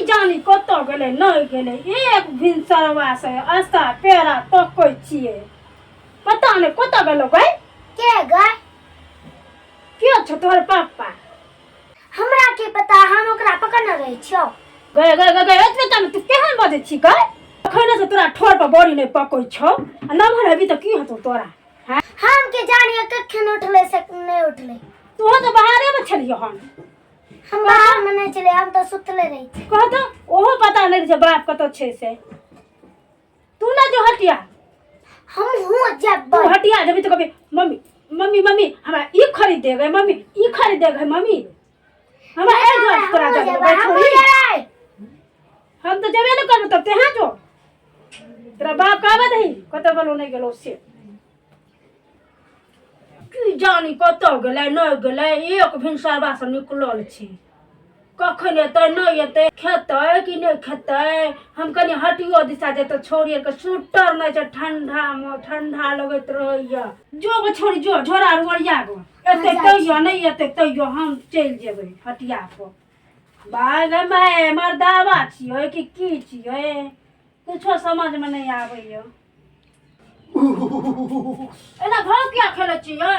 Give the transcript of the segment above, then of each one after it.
जानी कत गेले नहीं गेले एक भिनसरवा से आस्ता पेरा तकै छिए पता नहीं कत गेलो गई के गए के छ तोहर पापा हमरा के पता हम ओकरा पकड़ने रही छियो गए गए गए गए एतबे तमे तू केहन बजे छी गई अखने से तोरा ठोर पर बड़ी नहीं पकै छौ आ नमहर अभी त की हतो तोरा हां हम के जानिए कखन उठले से नहीं उठले तू तो बाहरे में छलियो हम बाहर में नहीं चले हम तो सुतले रही थी कहत ओहो पता नहीं जे बाप कत छे से तू ना जो हटिया हम हूं जब तू हटिया जब तो कभी मम्मी मम्मी मम्मी हमरा ई खरीद दे गए मम्मी ई खरीद दे गए मम्मी हमरा ए जो करा दे छोड़ी हम तो जबे न करब तब ते हां जो तेरा बाप का बत है कत गलो नहीं गेलो से की जानी कत गेलै न गेलै एक भिनसरवा से निकलल छी कखन एतै नहीं एतै खेतै कि नहीं खेतै हम कनी हटियो दिशा जेतै छोड़ी के स्वेटर नहीं छै ठंडा लगैत रहैया जो गो छोड़ी जो झोरा रुड़िया गो एतै तैयो नहीं एतै तैयो हम चल जेबै हटिया पर बाग माय मर्दावा छियै कि की छियै कुछो समझ में नहीं आबैया एना घर क्या खेलै छियै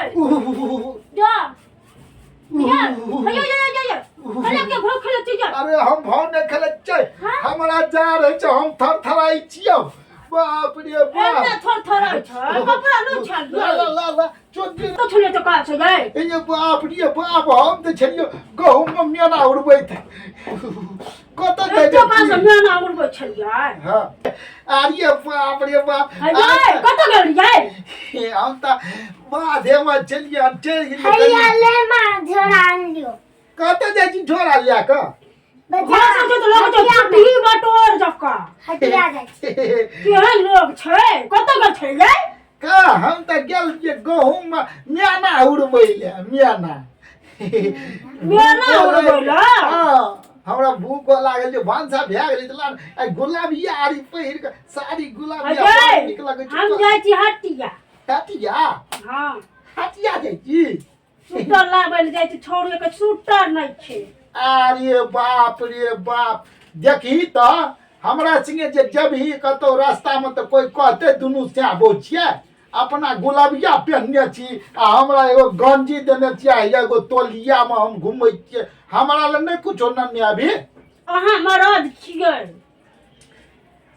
जा या भैया या अरे के घर खेलै छियै अरे हम भाव ने खेलै छै हमरा जा रहे छै हम थरथराई छियौ बाप रे बाप एना थरथराई छै कपड़ा न छाल ला चोट तो छले तो का छै गै ए बाप रे बाप हम त छलियो गहूम में मेना उड़बैत कत ए तो का से मेना उड़बै छलियै हां अरे बाप रे बाप अरे कत गेल यै हम त बाधे में चलिए चल हैया ले मार झोरा आन लियो कत जाइ छी झोरा लिया क घर से तो लोग तो छुट्टी बटोर जका हटिया जाय छी केहन लोग छै कत गेल छै यै का हम त गेल जे गहूम में मेना उड़बै ले मेना उड़बै हां हमरा भूख लागल जे भांसा भए गेलै त गुलाबी आरी पहिर के साड़ी गुलाबी निक लगै छै हम जाइ छी हटिया हटिया हां हटिया जाइ छी सूटर लाबै ले जाइ छी छोड़िए के सूटर नहीं छै अरे बाप रे बाप देखी त हमरा संगे जे जब ही कतो रास्ता में त कोई कहते दुनु से बो छियै अपना गुलाबिया पहनने छी आ हमरा एगो गंजी देने छियै एगो तोलिया में हम घुमै छियै हमरा ल नहीं कुछो न अभी अहाँ मरद छियै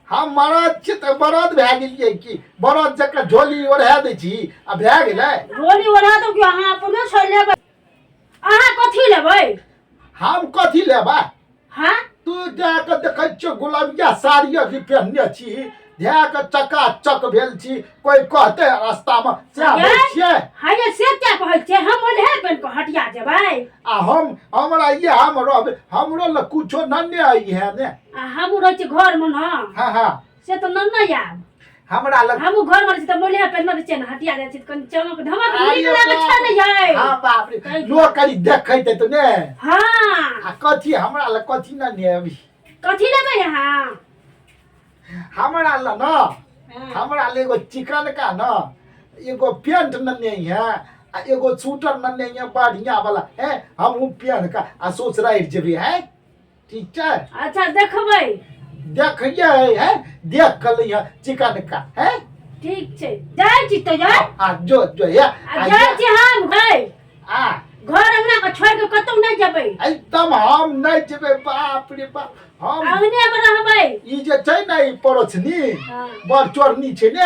हम मरद छी त बरद भए गेलियै कि बरद जका झोली ओढ़ा दै छी आ भए गेलै झोली ओढ़ा दो कि अहाँ अपने छै लेबै अहाँ कथी लेबै हम कथी लेबै हां तू जाके देखै छियै गुलाबिया साड़ी अभी पहनने छी ध्याक चकाचक भेल छी कोई कहते रास्ता में से आबै छियै हां ये से क्या कहै छै हम ओढ़े बन के हटिया जेबै आ हमरा ये हम रहबै हमरो ल कुछो नन्ने आई है ने आ हम रहै छी घर में न हां हां से तो नन्ना याब हमरा ल हम घर में छी त मोले पहनने छै न हटिया जाइ छी त कनी चमक धमक नीक लागै छै न यै हां बाप रे लोग करी देखै त ने हां आ कथी हमरा ल कथी न ने अभी कथी लेबै अहाँ हमरा ल न हमरा ल एगो चिकन का न एगो पेंट न नहीं है आ एगो सूटर न नहीं है बढ़िया वाला है हम उ पहन का आ सोच रहे जेबे है ठीक छै अच्छा देखबै देखिए है देख कर लिया चिकन का है ठीक छै जाइ छी त जाय आ जो है जाइ छी हम गए आ घर अंगना के छोड़ के कतौ नहीं जेबै एकदम हम नहीं जेबे बाप रे बाप हम अंगने में रहबै ई जे छै न ई परोछनी हां बड़ चोरनी छै ने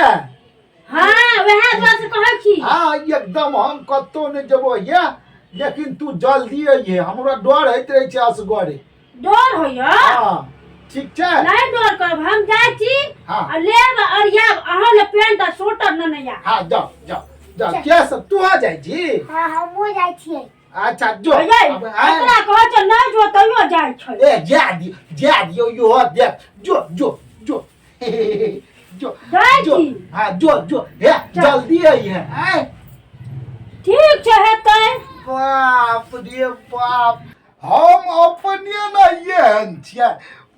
हां वहे बात से कहै छी हां एकदम हम कतौ नहीं जेबो ये लेकिन तू जल्दी आइए हमरा डर होइत रहे छै असगरे डर होइया हां ठीक छै नहीं डर करब हम जाइ छी हां आ लेब अरियाब अहाँ ले पेंट आ सूटर न नहीं आ हां जाओ क्या सब तू आ जाई जी हां हम हो जाइ छियै अच्छा जो अब एकरा कहै छै नहीं जो तइयो जाइ छै ए जा दियो यो देख जो जाइ छी हां जो हे जल्दी आई है ठीक छै हेतै बाप रे बाप हम अपने न ये छियै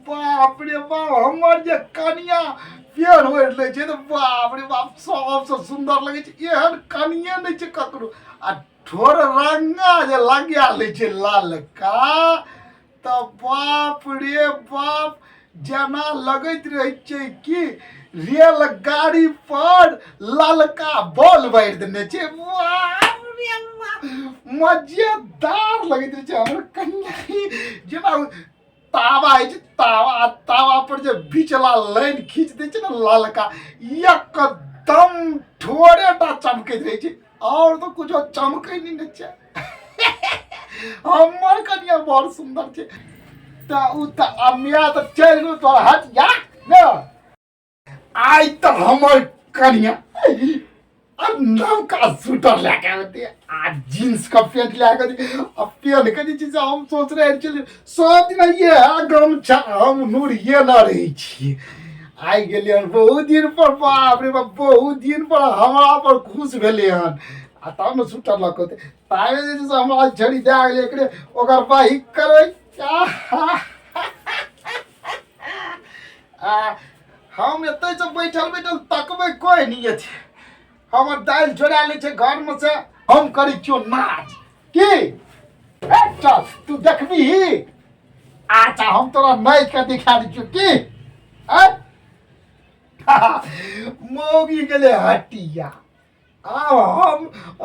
बाप रे बाप हमर जे कनिया पेड़ होड़ ले छै त बाप रे बाप सबसे सुंदर लगे छै एहन कनिया नै छै ककरो आ ठोर रंगा जे लगा ले छै लाल का तऽ बाप रे बाप जेना लगैत रहै छै कि रेलगाड़ी पर ललका बॉल बारि देने छै। बाप रे बाप, मजेदार लगैत रहै छै हमर कन्या जेना तावा है तावा तावा पर जे बीचला लाइन खींच दै छै ने ललका, एकदम थोड़े टा चमकैत रहै छै और तो कुछ चमकै नहीं ने छै। हमर कन्या बड़ सुंदर छै। तऽ उ तऽ अमिया तऽ चलि गेल तोहर हटिया ने। आइ तऽ हमर कन्या नवका स्वेटर लेके आते आ जींस का पैंट लेके आ पहन के जे छै हम सोच रहे छलियै सब दिन ये गमछा हम नूर ये न रही छी। आइ गेलियै बहुत दिन पर, बाप रे बाप बहुत दिन पर हमरा पर खुश भेलै हन आ तब ने स्वेटर लऽ कऽ ताबे जे छै से हमरा छड़ी दए गेलै एकरे ओकर बाही करै आ हम एतै से बैठल बैठल तकबै कोई नहीं छै। हमर दालि जोड़ा लै छै घर में से हम करै छियो नाच की चल तू देखबी। अच्छा हम तोरा नाच के दिखा दै छियो की मौगी गेलै हटिया। हम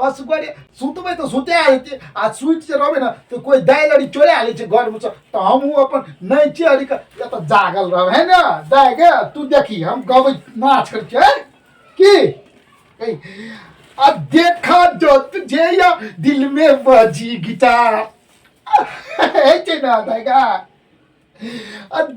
असगरे सुतबै तऽ सुते हेतै आ सुति जे रहबै ने तऽ कोई दालि अरी चोरा लै छै घर में से तऽ हमहूँ अपन नाचे अरी के एतऽ जागल रहबै है ने। दाइ गे तू देखी हम गबै नाच करै छियै की आ देखा जो तुझे या दिल में बजी गिटार है ना दाइगा।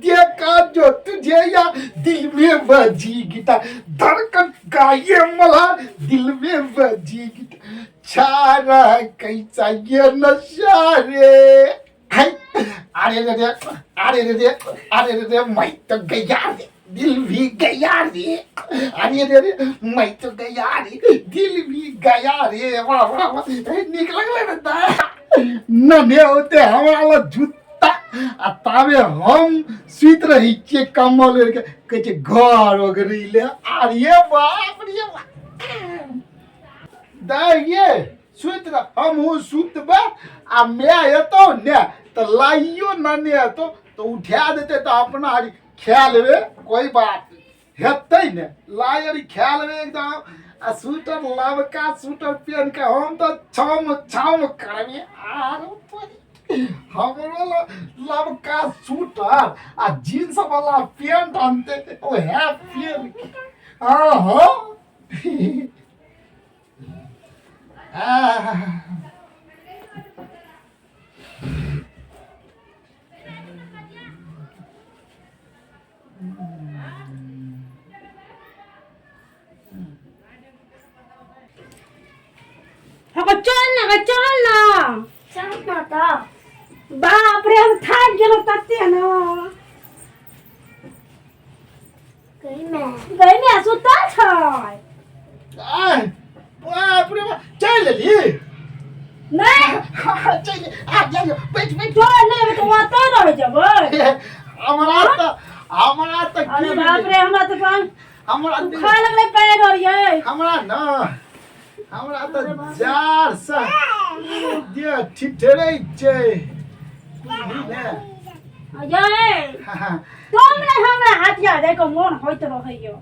देखा जो तुझे या दिल में बजी गिटार धड़कन गाये मला दिल में बजी गिटार छारा कैसा ये नशा रे। अरे रे रे अरे रे रे अरे रे रे मैं तो गया रे दिल भी गया रे। अरे रे रे मैं तो गया रे दिल भी गया रे। वाह वाह वाह निक लगले रे नने होते हमरा जूता आ ताबे हम सुत रही छियै कम्बल ओढ़ के कहै छै घर ओगरीले। अरे बाप रे बाप दाइ ये सुत रह हमहूँ सुतबै आ मैं एतौ ने तऽ लाइयो नने एतौ तऽ उठा देतै तऽ अपना आरी खा लेबै कोई बात हेतै ने लाई आरी खा लेबै एकदम आ स्वेटर लबका स्वेटर पहन के हम तऽ छम छम करबै। आरो हमरो लबका स्वेटर आ जींस वाला पैंट आनते ओहे पहन के आहा चल ना चल ना तो बाप रे हम थाक गेलो तते ना गई में सुता छै। बाप रे बाप चल ली नहीं चल आ जा बैठ बैठ तो नहीं तो आते रह जबै हमरा तो अरे बाप रे हमरा तो पान हमरा खा लगले पैर और ये हमरा न हमरा तो जार से दे ठिठरै छै बुझली ने ये तुम ने हमरा हाथिया दे को मन होइत रहइयो।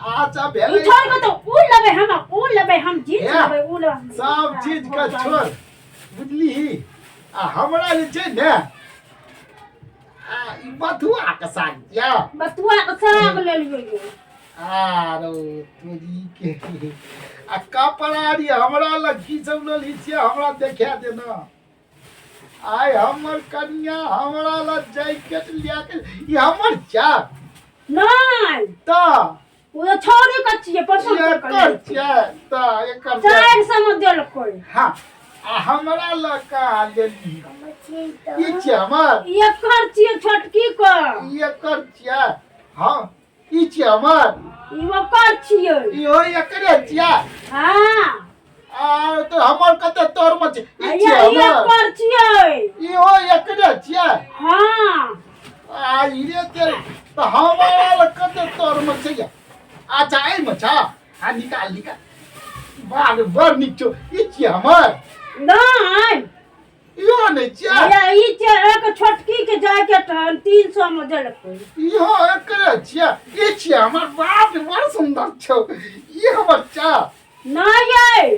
अच्छा भेलै छोड़ के तो उ लेबे हम जीत लेबे उ सब चीज का छोड़ बुझली आ हमरा जे छै ने ई बथुआ के साग या बथुआ के साग ले लियो आरो तोरी के आ कपड़ारी हमरा लग की सब लेली छियै हमरा देखा दे ना। आइ हमर कन्या हमरा लग जैकेट लिया के ई हमर चा नहीं ता वो छोड़ी के छिए पसंद एकर चा ता एकर चार सम देल कोई हां आ हमरा लग का लेली ई चा हमर एकर छिए छोटकी को एकर चा हां ई चा हमर ई ओकर छिए ई हो एकरे चा हां आ तो हमर कते तोर में छै ई चा ये हमर एकर छिए ई हो एकरे चा हां आ इरे तेरे तो हमारा लग कते तोर में छै। अच्छा आई में छा आ निकाल बाग बड़ निक छौ ई छी हमर नहीं यो नहीं छिया या ई जे एक छोटकी के जैकेट 300 में देलकै यो एकरे छिया ई छिया हमर बाप रे बड़ सुंदर छौ ई हमर चा नहीं ये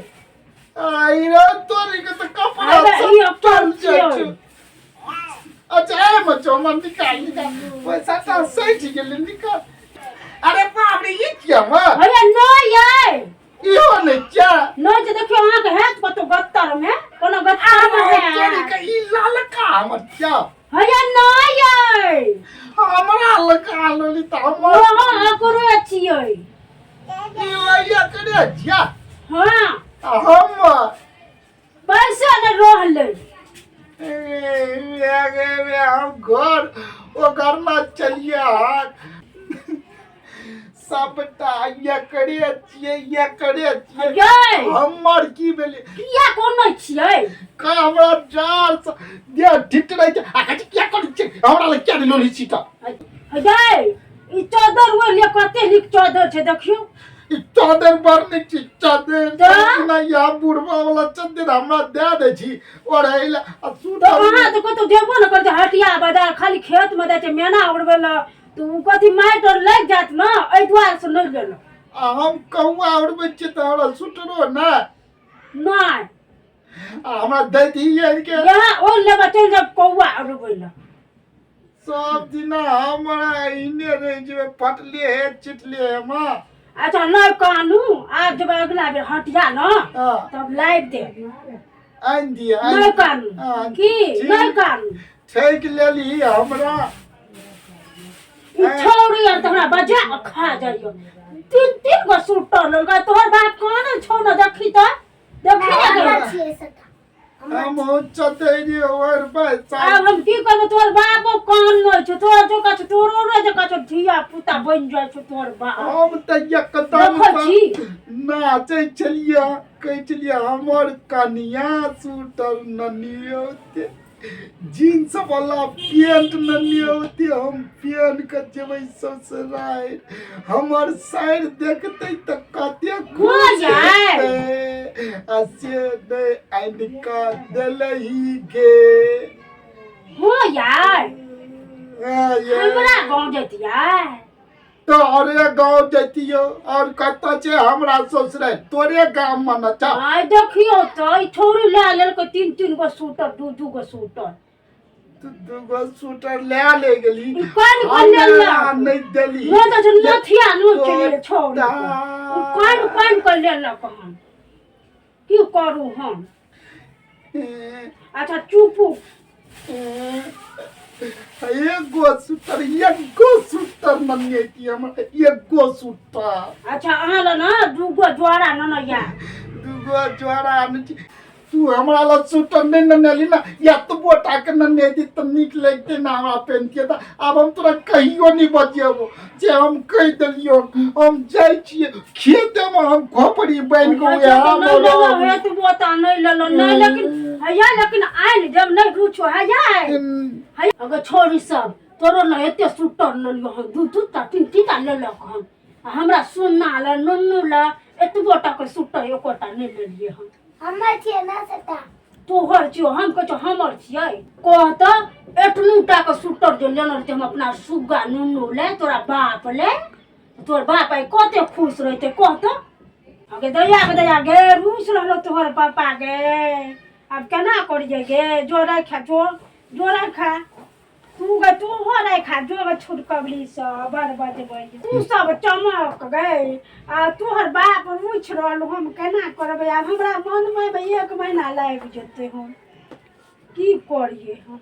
आई रे तोरी के तो कपड़ा अरे सब ई अपन चल जाय छियै। छौ अच्छा ए मचो मन निकाल पैसा तो सही ठीक है निकाल अरे बाप रे ई छिया म भैया नहीं ये इहो नहीं छिया नहीं जे देखियो अहाँ के हैत कतो गत्तर में कोनो गत्तर में तोरी है के ई ललका हमर छिया भैया नहीं ये हमरा ललका लोली त हमर ओहो एकरो छियै ई वैया करे छिया हां हम पैसा न रहलै हम घर में चलिए सबटा ये करे गए हमर की भेले किया कोनो छियै का हमरा जार से दे ठिट रह छै आ कथि किया कर छै हमरा ल क्या लोली सीता गए ई चादर वो ले कते नीक चादर छै देखियो ई चादर बरने की चादर तो? ना या बुढ़वा वाला चादर हमरा दे दे छी और हैला सूट तो अहाँ तो कतो देबो न करते हटिया बाजार खाली खेत में दै छै मेना उड़बेला तो कथि माइट और लग जात न एहि द्वार से नहीं गेल हम कौआ उड़बे छी त हमरा सुटरो ना नहीं हमरा दे दिए के यहाँ ओ लेबा चल जब कौआ उड़बेला सब दिन हमरा इने रह जेबे फटले है चिटले है मां अच्छा नहीं कानू आज जब अगला बेर हटिया न हां तब लाइव दे आन दिए नहीं कानू की नहीं कानू ठेक लेली हमरा ई छौरी आर तोहरा बजा खा जाइयो तीन गो सूटर लगा तोहर बाप कौन छौ न देखी त देखी हमरा न छियै सटा हम चतेरी और पैसा अब हम की करब तोहर बापो कान न छ तोहर जो कछ तोरो न जो कछ धिया पुता बन जाय छ तोहर बाप हम त एकदम देखो छी नाचे चलिए कह चलिए हमर कनिया सूटर ननियो होते जींस वाला पैंट ननिए होते हम पहन के जेबै ससुराल हमर साइड देखते त कते हो जाए असे दे आइडिका देलही गे हो यार ये हमरा गांव जतिया तोरे गाँव जतियो और कत छे हमरा ससुराल तोरे गाँव में न छ आइ देखियो त ई छौरी ले लेलकै तीन गो सूटर दू गो सूटर तू दूगो सूटर ले गेली ई कान कोन ले ला नहीं देली वो तो जो नथिया नो चले छौरी कान कोन ले ला हम की करू हम अच्छा चुप एगो सूटर मनिए की हम एगो सूटर अच्छा अहाँ ल न दूगो जोड़ा न या दूगो जोड़ा तू हमरा ला सूटर नहीं ननेली ना या तो बोटा के नने दी त निक लगते ना हमरा पहन के त अब हम तोरा कहियो नहीं बजेबो जे हम कह देलियो हम जाय छिए खेत में हम खोपड़ी बन को या है तू बोता नहीं ले लो नहीं लेकिन आइन जब नहीं रुछो है अगर छोरी सब तोरो न एते सूटर न लियो हम दू तीन ले लो हम हमरा सोना ल नन्नू ल एतबो टा के सूटर एकोटा नहीं ले लिए हम हमर छियै ना सटा तोहर छियो हम कह हमर छियै कह त एतनू टा के सूटर जो लेन रहते हम अपना सुग्गा नन्नू ले तोरा बाप ले तोर बाप आई कते खुश रहते कह त अगे दया गे रूस रहलो तोहर पापा गे अब केना करिए गे जोरा खा तू गे तू हो रे खा जो गे छुटकबली सब बड़ बजबै तू सब चमक गए आ तोहर बाप रूछ रहल हम केना करबै अब हमरा मन में 1 महीना लाग जेते हम की करिए हम